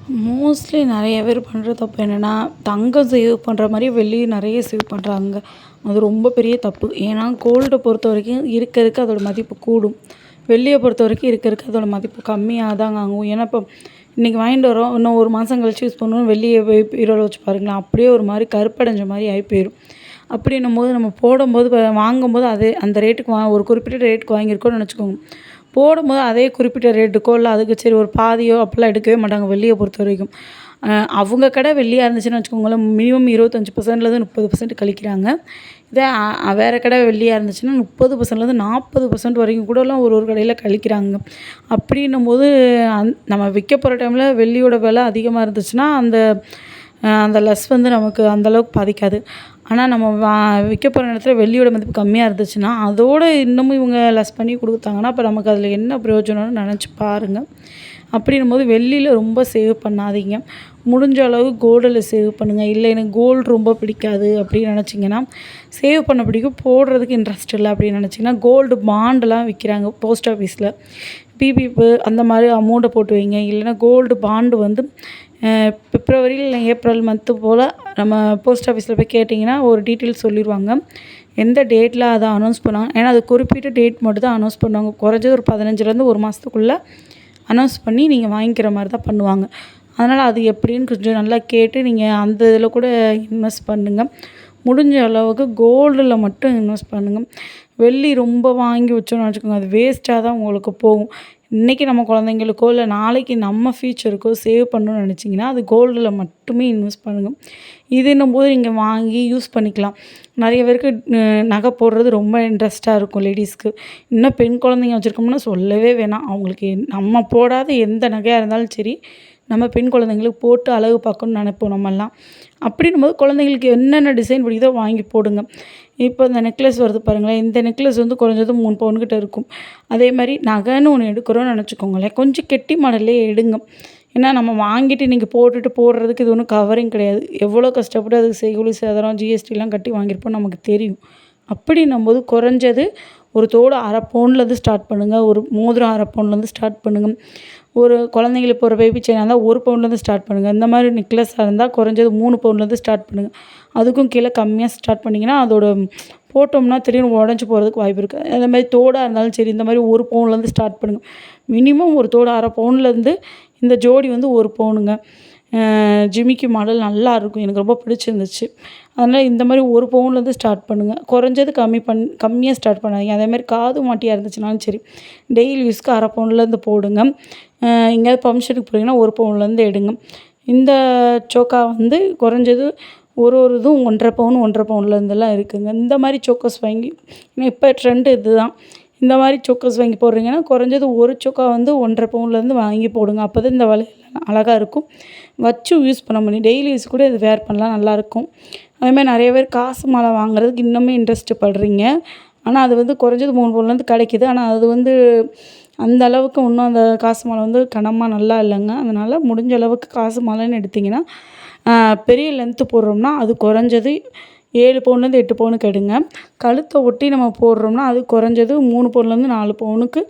Mostly நெறைய பேர் பண்ற தப்பு என்னன்னா, தங்கம் சேவ் பண்ற மாரி வெள்ளி நெறைய சேவ் பண்றாங்க. அது ரொம்ப பெரிய தப்பு. ஏன்னா, கோல்ட பொறுத்தவரைக்கும் இருக்க இருக்க அதோட மதிப்பு கூடும். வெள்ளிய பொறுத்தவரைக்கும் இருக்க இருக்க அதோட மதிப்பு கம்மியா தாங்க ஆகும். ஏன்னா, இப்போ இன்னைக்கு வாங்கிட்டு வரோம். இன்னும் 1 மாசம் கழிச்சு யூஸ் பண்ணுவோம். வெள்ளிய போய் பீரோல வச்சு பாருங்களேன், அப்படியே ஒரு மாரி கருப்படைஞ்ச மாரி ஆயி போயிரும். அப்படின்னும்போது நம்ம போடும்போது வாங்கும்போது அதே அந்த ரேட்டுக்கு ஒரு குறிப்பிட்ட ரேட்டுக்கு வாங்கியிருக்கோம்னு நெனச்சுக்கோங்க. போடும்போது அதே குறிப்பிட்ட ரேட்டுக்கோ, இல்ல அதுக்கு சரி ஒரு பாதியோ அப்பலாம் எடுக்கவே மாட்டாங்க வெள்ளிய பொறுத்தவரைக்கும். அவங்க கடை வெள்ளியா இருந்துச்சுன்னு வச்சுக்கோங்களேன், மினிமம் 25%லேருந்து 30% கழிக்கிறாங்க. இதே வேற கடை வெள்ளியா இருந்துச்சுன்னா 30%லேருந்து 40% வரைக்கும் கூடலாம் ஒரு ஒரு கடையில கழிக்கிறாங்க. அப்படின்னும்போது நம்ம விற்க போகிற டைமில வெள்ளியோட விலை அதிகமாக இருந்துச்சுன்னா, அந்த லெஸ் வந்து நமக்கு அந்த அளவுக்கு பாதிக்காது. ஆனா நம்ம விற்க போகிற நேரத்தில வெள்ளியோட மதிப்பு கம்மியா இருந்துச்சுன்னா, அதோட இன்னமும் இவங்க லெஸ் பண்ணி குடுத்தாங்கன்னா, அப்ப நமக்கு அதில என்ன பிரயோஜனம்னு நெனச்சு பாருங்க. அப்படின்னும்போது வெள்ளியில ரொம்ப சேவ் பண்ணாதீங்க. முடிஞ்ச அளவு கோல்டில சேவ் பண்ணுங்க. இல்ல எனக்கு கோல்டு ரொம்ப பிடிக்காது அப்படின்னு நெனச்சிங்கன்னா, சேவ் பண்ண பிடிக்கும், போடுறதுக்கு இன்ட்ரெஸ்ட் இல்ல அப்படின்னு நெனச்சிங்கன்னா, கோல்டு பாண்ட்லாம் விக்கிறாங்க போஸ்ட் ஆஃபீஸ்ல. பிபிஎஃப் அந்த மாரி அமௌண்ட்ட போட்டு வைங்க. இல்லைன்னா கோல்டு பாண்டு வந்து பிப்ரவரி இல்ல ஏப்ரல் மந்த்து போல நம்ம போஸ்ட் ஆஃபீஸில போய் கேட்டிங்கன்னா, ஒரு டீட்டெயில்ஸ் சொல்லிருவாங்க. எந்த டேட்ல அத அனௌன்ஸ் பண்ணாங்க. ஏன்னா, அது குறிப்பிட்ட டேட் மட்டும் தான் அனௌன்ஸ் பண்ணுவாங்க. குறைஞ்சது ஒரு 15லேருந்து 1 மாசத்துக்குள்ள அனௌன்ஸ் பண்ணி நீங்க வாங்கிக்கிற மாரி தான் பண்ணுவாங்க. அதனால அது எப்படின்னு கொஞ்சம் நல்லா கேட்டு நீங்க அந்த இதில கூட இன்வெஸ்ட் பண்ணுங்க. முடிஞ்ச அளவுக்கு கோல்டுல மட்டும் இன்வெஸ்ட் பண்ணுங்க. வெள்ளி ரொம்ப வாங்கி வச்சோம்னு வச்சுக்கோங்க, அது வேஸ்ட்டா தான் உங்களுக்கு போகும். இன்னைக்கு நம்ம குழந்தைங்களுக்கோ, இல்ல நாளைக்கு நம்ம ஃப்யூச்சருக்கோ சேவ் பண்ணணும்னு நெனச்சிங்கன்னா, அது கோல்டுல மட்டுமே இன்வெஸ்ட் பண்ணுங்க. இதுன்னும்போது நீங்க வாங்கி யூஸ் பண்ணிக்கலாம். நெறைய பேருக்கு நகை போடுறது ரொம்ப இன்ட்ரெஸ்ட்டா இருக்கும் லேடீஸ்க்கு. இன்னும் பெண் குழந்தைங்க வச்சுருக்கோம்னா சொல்லவே வேணாம். அவங்களுக்கு நம்ம போடாத எந்த நகையா இருந்தாலும் சரி, நம்ம பெண் குழந்தைங்களுக்கு போட்டு அழகு பார்க்கணும்னு நெனைப்போம் நம்மலாம். அப்படின்னும்போது குழந்தைங்களுக்கு என்னென்ன டிசைன் பிடிக்குதோ வாங்கி போடுங்க. இப்போ இந்த நெக்லஸ் வருது பாருங்களேன். இந்த நெக்லஸ் வந்து குறைஞ்சது 3 பவுன் கிட்ட இருக்கும். அதே மாரி நகைன்னு ஒண்ணு எடுக்கிறோம்னு நெனச்சுக்கோங்களேன், கொஞ்சம் கெட்டி மாடல்லே எடுங்க. ஏன்னா நம்ம வாங்கிட்டு இன்னைக்கு போட்டுட்டு போடுறதுக்கு இது ஒண்ணும் கவரிங் கிடையாது. எவ்வளோ கஷ்டப்பட்டு அதுக்கு செய்கூலி சேதாரம், ஜிஎஸ்டிலாம் கட்டி வாங்கியிருப்போம்னு நமக்கு தெரியும். அப்படின்னும்போது குறைஞ்சது ஒரு தோடு 1/2 பவுன்லேருந்து ஸ்டார்ட் பண்ணுங்க. ஒரு மோதிரம் 1/2 பவுன்லேருந்து ஸ்டார்ட் பண்ணுங்க. ஒரு குழந்தைங்களுக்கு போடுற பேபி செயினா இருந்தா 1 பவுன்லேருந்து ஸ்டார்ட் பண்ணுங்க. இந்த மாரி நெக்லஸா இருந்தா குறைஞ்சது 3 பவுன்லேருந்து ஸ்டார்ட் பண்ணுங்க. அதுக்கும் கீழ கம்மியா ஸ்டார்ட் பண்ணீங்கன்னா, அதோட போட்டோம்னா திடீர்னு உடைஞ்சு போறதுக்கு வாய்ப்பு இருக்கு. அதே மாரி தோடா இருந்தாலும் சரி, இந்த மாரி 1 பவுன்லேருந்து ஸ்டார்ட் பண்ணுங்க. மினிமம் ஒரு தோடு 1/2 பவுன்லேருந்து இந்த ஜோடி வந்து 1 பவுனுங்க. ஜிமிக்கி மாடல் நல்லாயிருக்கும். எனக்கு ரொம்ப பிடிச்சிருந்துச்சு. அதனால இந்த மாரி 1 பவுன்லேருந்து ஸ்டார்ட் பண்ணுங்க. குறைஞ்சது கம்மியா ஸ்டார்ட் பண்ணாதீங்க. அதேமாரி காது மாட்டியா இருந்துச்சுனாலும் சரி, டெய்லி யூஸ்க்கு 1/2 பவுன்லேருந்து போடுங்க. எங்கேயாவது ஃபங்ஷனுக்கு போறீங்கன்னா 1 பவுன்லேருந்து எடுங்க. இந்த சோக்கா வந்து குறைஞ்சது ஒரு இதுவும் 1 1/2 பவுன் 1 1/2 பவுன்லேருந்துலாம் இருக்குங்க. இந்த மாரி சோக்கர்ஸ் வாங்கி ஏன்னா இப்ப ட்ரெண்ட் இதுதான். இந்த மாரி சோக்கர்ஸ் வாங்கி போடுறீங்கன்னா, குறைஞ்சது ஒரு சோக்கா வந்து 1 1/2 பவுன்லேருந்து வாங்கி போடுங்க. அப்பதான் இந்த வளையல் அழகா இருக்கும். வச்சு யூஸ் பண்ண முடியும். டெய்லி யூஸ் கூட இது வேர் பண்ணலாம், நல்லாயிருக்கும். அதேமாரி நெறைய பேர் காசு மாலை வாங்குறதுக்கு இன்னுமே இன்ட்ரெஸ்ட் படுறீங்க. ஆனா, அது வந்து குறைஞ்சது 3 பவுன்லேருந்து கிடைக்குது. ஆனா, அது வந்து அந்த அளவுக்கு இன்னும் அந்த காசு மாலை வந்து கனமா நல்லா இல்லங்க. அதனால முடிஞ்ச அளவுக்கு காசு மாலைன்னு எடுத்தீங்கன்னா, பெரிய லென்த்து போடுறோம்னா, அது குறைஞ்சது 7 பவுன்லேருந்து 8 பவுனுக்கு எடுங்க. கழுத்த ஒட்டி நம்ம போடுறோம்னா, அது குறைஞ்சது 3 பவுன்லேருந்து 4 பவுனுக்கு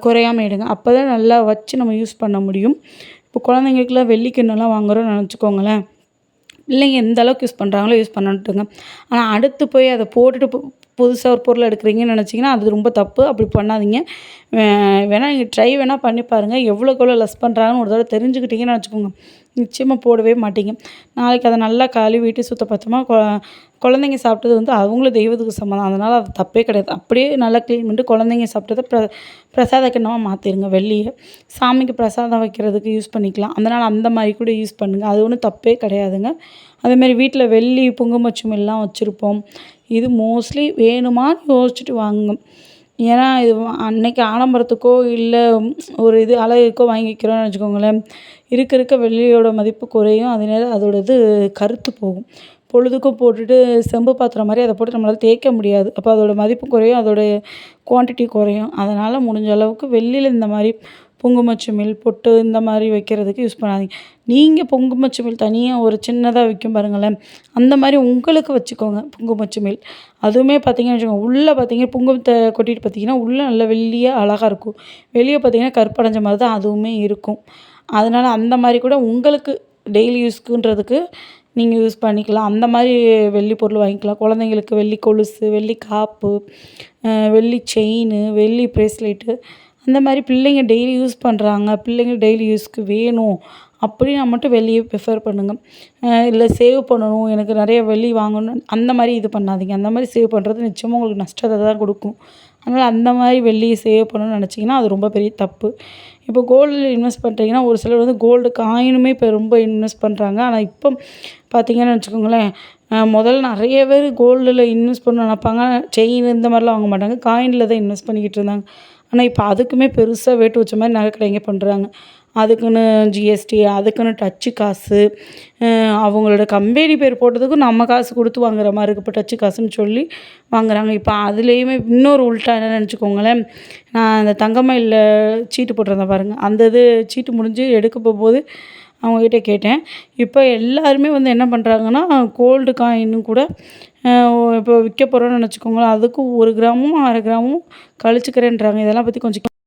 குறையாம எடுங்க. அப்பதான் நல்லா வச்சு நம்ம யூஸ் பண்ண முடியும். இப்போ குழந்தைங்களுக்குலாம் வெள்ளி கிண்ணம்லாம் வாங்குறோம்னு நெனச்சுக்கோங்களேன். பிள்ளைங்க எந்த அளவுக்கு யூஸ் பண்ணுறாங்களோ யூஸ் பண்ணட்டுங்க. ஆனா அடுத்து போய் அத போட்டுட்டு புதுசா ஒரு பொருள் எடுக்குறீங்கன்னு நெனச்சீங்கன்னா, அது ரொம்ப தப்பு. அப்படி பண்ணாதீங்க. வே வேணா நீங்க ட்ரை வேணா பண்ணி பாருங்க. எவ்வளோக்கு எவ்வளோ லெஸ் பண்ணுறாங்கன்னு ஒரு தடவ தெரிஞ்சுக்கிட்டீங்கன்னு வச்சுக்கோங்க, நிச்சயமா போடவே மாட்டீங்க. நாளைக்கு அத நல்லா கழுவிட்டு சுத்தபத்தமா குழந்தைங்க சாப்பிட்டது வந்து அவங்களும் தெய்வத்துக்கு சமம் தான். அதனால அது தப்பே கிடையாது. அப்படியே நல்லா க்ளீன் பண்ணிட்டு குழந்தைங்க சாப்பிட்டத பிரசாத கிண்ணமா மாத்திருங்க வெள்ளிய. சாமிக்கு பிரசாதம் வைக்கிறதுக்கு யூஸ் பண்ணிக்கலாம். அதனால அந்த மாரி கூட யூஸ் பண்ணுங்க. அது ஒண்ணும் தப்பே கிடையாதுங்க. அதேமாரி வீட்ல வெள்ளி குங்குமச்சிமில்லாம் வச்சிருப்போம். இது மோஸ்ட்லி வேணுமான்னு யோசிச்சுட்டு வாங்குங்க. ஏன்னா, இது அன்னைக்கு ஆடம்பரத்துக்கோ, இல்ல ஒரு இது அழகுக்கோ வாங்கி வைக்கிறோம்னு வச்சுக்கோங்களேன், இருக்க இருக்க வெள்ளியோட மதிப்பு குறையும். அதே நேரம் அதோட இது கருத்து போகும். பொழுதுக்கும் போட்டுட்டு செம்பு பாத்திரம் மாரி அத போட்டு நம்மளால தேய்க்க முடியாது. அப்போ அதோட மதிப்பு குறையும். அதோட குவான்டிட்டி குறையும். அதனால முடிஞ்ச அளவுக்கு வெள்ளியில இந்த மாரி குங்குமச்சிமிழ், பொட்டு இந்த மாரி வைக்கிறதுக்கு யூஸ் பண்ணாதீங்க. நீங்க குங்குமச்சிமிழ் தனியா ஒரு சின்னதா விக்கும் பாருங்களேன், அந்த மாரி உங்களுக்கு வச்சுக்கோங்க குங்குமச்சிமிழ். அதுவுமே பார்த்தீங்கன்னு வச்சுக்கோங்க, உள்ள பார்த்தீங்கன்னா குங்குமத்த கொட்டிட்டு பார்த்தீங்கன்னா, உள்ள நல்லா வெள்ளியா அழகா இருக்கும். வெளிய பார்த்தீங்கன்னா கருப்படைஞ்ச மாரி தான் அதுவுமே இருக்கும். அதனால் அந்த மாதிரி கூட உங்களுக்கு டெய்லி யூஸ்க்குன்றதுக்கு நீங்கள் யூஸ் பண்ணிக்கலாம். அந்த மாதிரி வெள்ளி பொருள் வாங்கிக்கலாம். குழந்தைங்களுக்கு வெள்ளி கொலுசு, வெள்ளி காப்பு, வெள்ளி செயினு, வெள்ளி ப்ரேஸ்லெட்டு அந்த மாதிரி பிள்ளைங்க டெய்லி யூஸ் பண்ணுறாங்க. பிள்ளைங்க டெய்லி யூஸ்க்கு வேணும் அப்படின்னா மட்டும் வெள்ளியை ப்ரிஃபர் பண்ணுங்க. இல்லை சேவ் பண்ணணும், எனக்கு நிறைய வெள்ளி வாங்கணும் அந்த மாதிரி இது பண்ணாதீங்க. அந்த மாதிரி சேவ் பண்ணுறது நிச்சயமாக உங்களுக்கு நஷ்டத்தை தான் கொடுக்கும். அதனால் அந்த மாதிரி வெள்ளியை சேவ் பண்ணணும்னு நினச்சிங்கன்னா அது ரொம்ப பெரிய தப்பு. இப்போ கோல்டில் இன்வெஸ்ட் பண்ணுறீங்கன்னா ஒரு சிலர் வந்து கோல்டு காயினுமே இப்போ ரொம்ப இன்வெஸ்ட் பண்ணுறாங்க. ஆனால் இப்போ பார்த்தீங்கன்னு வச்சுக்கோங்களேன், முதல்ல நிறைய பேர் கோல்டில் இன்வெஸ்ட் பண்ண நினைப்பாங்க. செயின் இந்த மாதிரிலாம் வாங்க மாட்டாங்க. காயினில் தான் இன்வெஸ்ட் பண்ணிக்கிட்டு இருந்தாங்க. ஆனால் இப்போ அதுக்குமே பெருசாக வேட்டு வச்ச மாதிரி நகை கடைங்க பண்ணுறாங்க. அதுக்குன்னு ஜிஎஸ்டி, அதுக்குன்னு டச்சு காசு, அவங்களோட கம்பெனி பேர் போட்டதுக்கும் நம்ம காசு கொடுத்து வாங்குற மாதிரி இருக்குது. இப்போ டச்சு காசுன்னு சொல்லி வாங்குறாங்க. இப்போ அதுலேயுமே இன்னொரு உல்ட்டா என்ன நினச்சிக்கோங்களேன், நான் அந்த தங்கமயிலில் சீட்டு போட்டிருந்தேன் பாருங்கள், அந்த இது சீட்டு முடிஞ்சு எடுக்க போகும்போது அவங்கக்கிட்ட கேட்டேன். இப்போ எல்லாருமே வந்து என்ன பண்ணுறாங்கன்னா கோல்டு காயின்னு கூட இப்போ விற்க போகிறோன்னு நினச்சிக்கோங்களேன், அதுக்கும் 1 கிராமும் 1/2 கிராமும் கழிச்சுக்கிறேன்றாங்க. இதெல்லாம் பற்றி கொஞ்சம்